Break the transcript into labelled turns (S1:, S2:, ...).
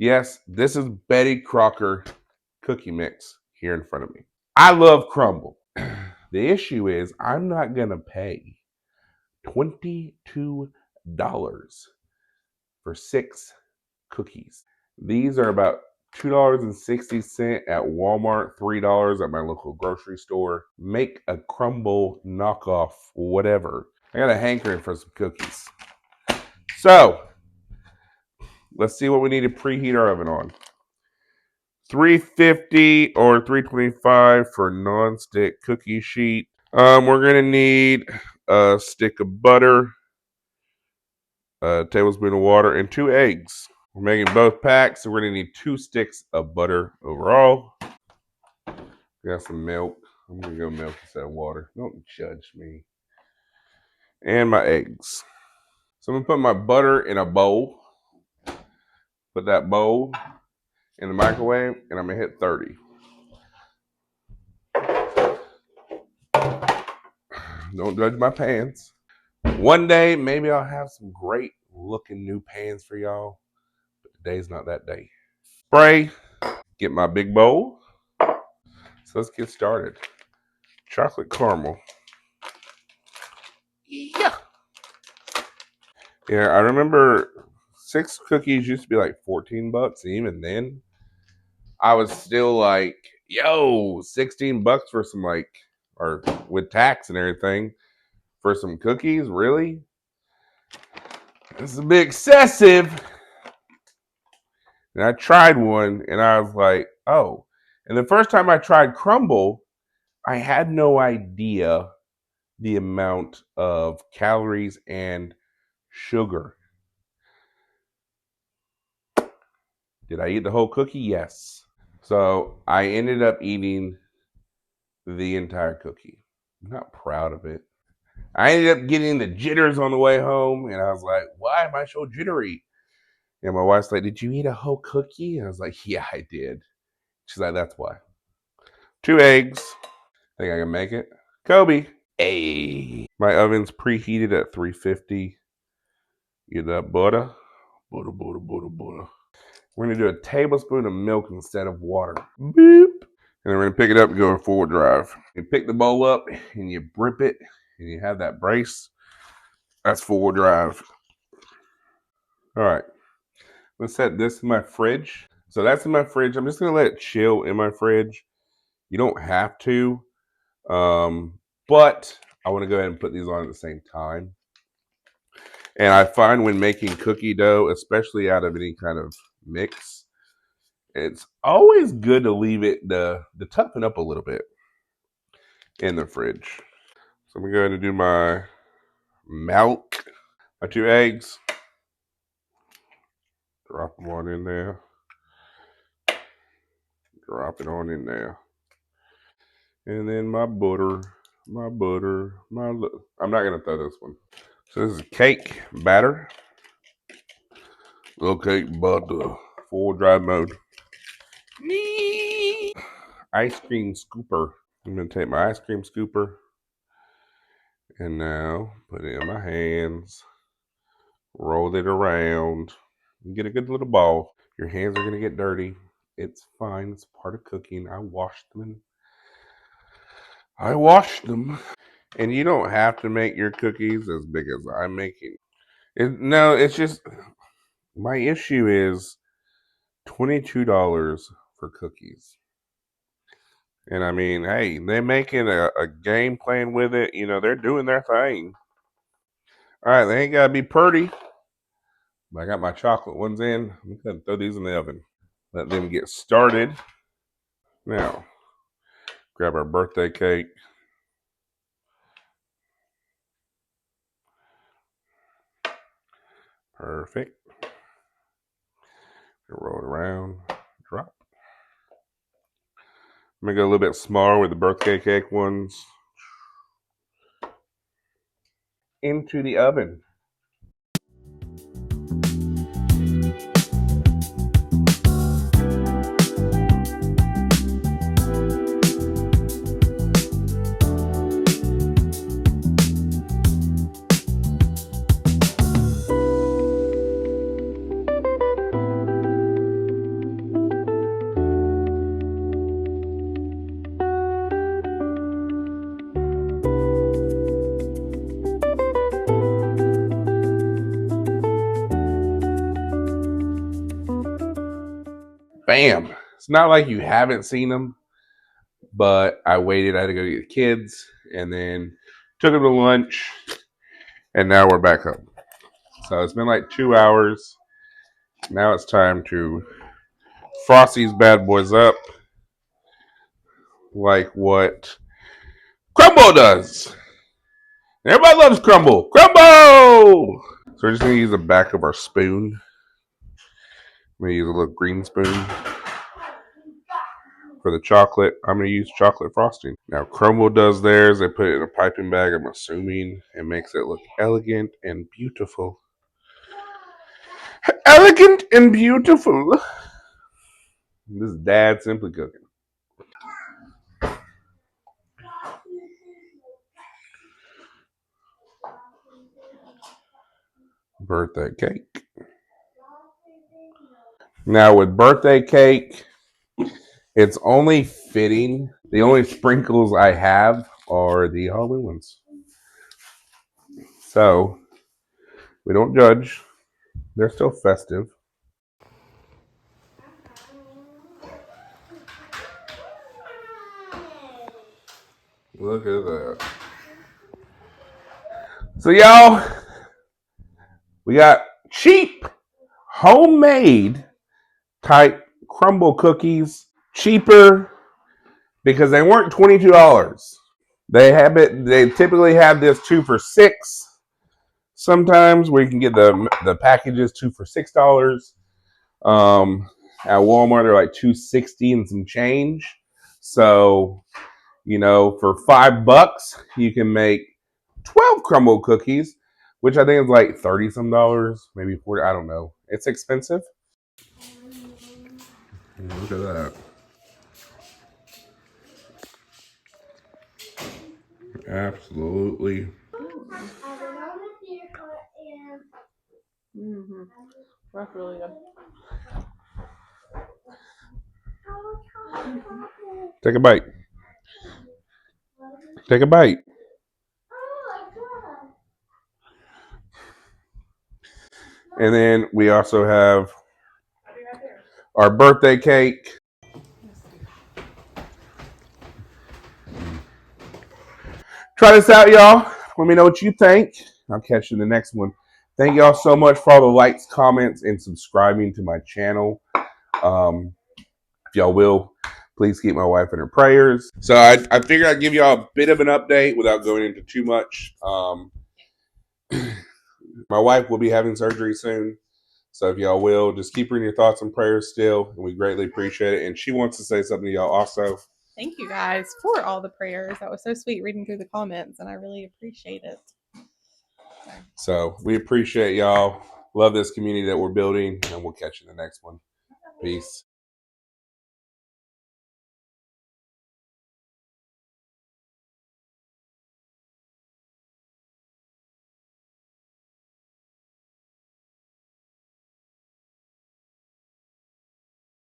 S1: Yes, this is Betty Crocker cookie mix here in front of me. I love Crumbl. The issue is I'm not going to pay $22 for 6 cookies. These are about $2.60 at Walmart, $3 at my local grocery store. Make a Crumbl knockoff, whatever. I got a hankering for some cookies. So, let's see what we need to preheat our oven on. 350 or 325 for non-stick cookie sheet. We're gonna need a stick of butter, a tablespoon of water, and 2 eggs. We're making both packs, so we're gonna need 2 sticks of butter overall. Got some milk. I'm gonna go milk instead of water. Don't judge me. And my eggs. So I'm gonna put my butter in a bowl. Put that bowl in the microwave, and I'm gonna hit 30. Don't judge my pans. One day, maybe I'll have some great looking new pans for y'all, but today's not that day. Spray, get my big bowl. So let's get started. Chocolate caramel. Yeah. Yeah, I remember 6 cookies used to be like $14, and even then, I was still like, yo, $16 for some or with tax and everything, for some cookies, really? This is a bit excessive. And I tried one, and I was like, oh. And the first time I tried Crumbl, I had no idea the amount of calories and sugar. Did I eat the whole cookie? Yes. So I ended up eating the entire cookie. I'm not proud of it. I ended up getting the jitters on the way home, and I was like, why am I so jittery? And my wife's like, did you eat a whole cookie? And I was like, yeah, I did. She's like, that's why. 2 eggs. Think I can make it? Kobe. Hey. My oven's preheated at 350. Get that butter. Butter, butter, butter, butter. We're going to do a tablespoon of milk instead of water. Boop. And then we're going to pick it up and go in forward drive. You pick the bowl up and you grip it and you have that brace. That's forward drive. All right. Let's set this in my fridge. So that's in my fridge. I'm just going to let it chill in my fridge. You don't have to. But I want to go ahead and put these on at the same time. And I find when making cookie dough, especially out of any kind of mix, it's always good to leave it to toughen up a little bit in the fridge. So I'm going to do my milk, my 2 eggs. Drop them on in there. Drop it on in there. And then my butter. I'm not going to throw this one. So this is cake batter. Little cake butter. Forward drive mode. Ice cream scooper. I'm going to take my ice cream scooper and now put it in my hands. Roll it around. And get a good little ball. Your hands are going to get dirty. It's fine. It's part of cooking. I washed them. And you don't have to make your cookies as big as I'm making. No, it's just, my issue is $22 for cookies. And I mean, hey, they're making a game plan with it. You know, they're doing their thing. All right, they ain't got to be pretty. But I got my chocolate ones in. I'm going to throw these in the oven. Let them get started. Now, grab our birthday cake. Perfect. Roll it around. Drop. I'm going to go a little bit smaller with the birthday cake ones. Into the oven. bam. It's not like you haven't seen them, but I waited. I had to go get the kids, and then took them to lunch, and now we're back home. So it's been like 2 hours. Now it's time to frost these bad boys up like what Crumbl does. Everybody loves Crumbl. Crumbl! So we're just going to use the back of our spoon. I'm going to use a little green spoon for the chocolate. I'm going to use chocolate frosting. Now Crumbl does theirs. They put it in a piping bag, I'm assuming. It makes it look elegant and beautiful. Elegant and beautiful. This is Dad Simply Cooking. Birthday cake. Now with birthday cake, it's only fitting. The only sprinkles I have are the Halloween ones. So we don't judge. They're still festive. Look at that. So y'all, we got cheap, homemade type Crumbl cookies. Cheaper because they weren't $22. They have it. They typically have this 2 for $6. Sometimes where you can get the packages 2 for $6. At Walmart they're like $2.60 and some change. So for $5 you can make 12 Crumbl cookies, which I think is like 30 some dollars, maybe 40. I don't know. It's expensive. Look at that. Absolutely.
S2: Mm-hmm. That's really good.
S1: Take a bite. Take a bite. And then we also have our birthday cake. Try this out, y'all. Let me know what you think. I'll catch you in the next one. Thank y'all so much for all the likes, comments, and subscribing to my channel. If y'all will, please keep my wife in her prayers. So I figured I'd give y'all a bit of an update without going into too much. My wife will be having surgery soon. So if y'all will, just keep her in your thoughts and prayers still, and we greatly appreciate it. And she wants to say something to y'all also.
S2: Thank you guys for all the prayers. That was so sweet reading through the comments, and I really appreciate it.
S1: So we appreciate y'all. Love this community that we're building, and we'll catch you in the next one. Peace.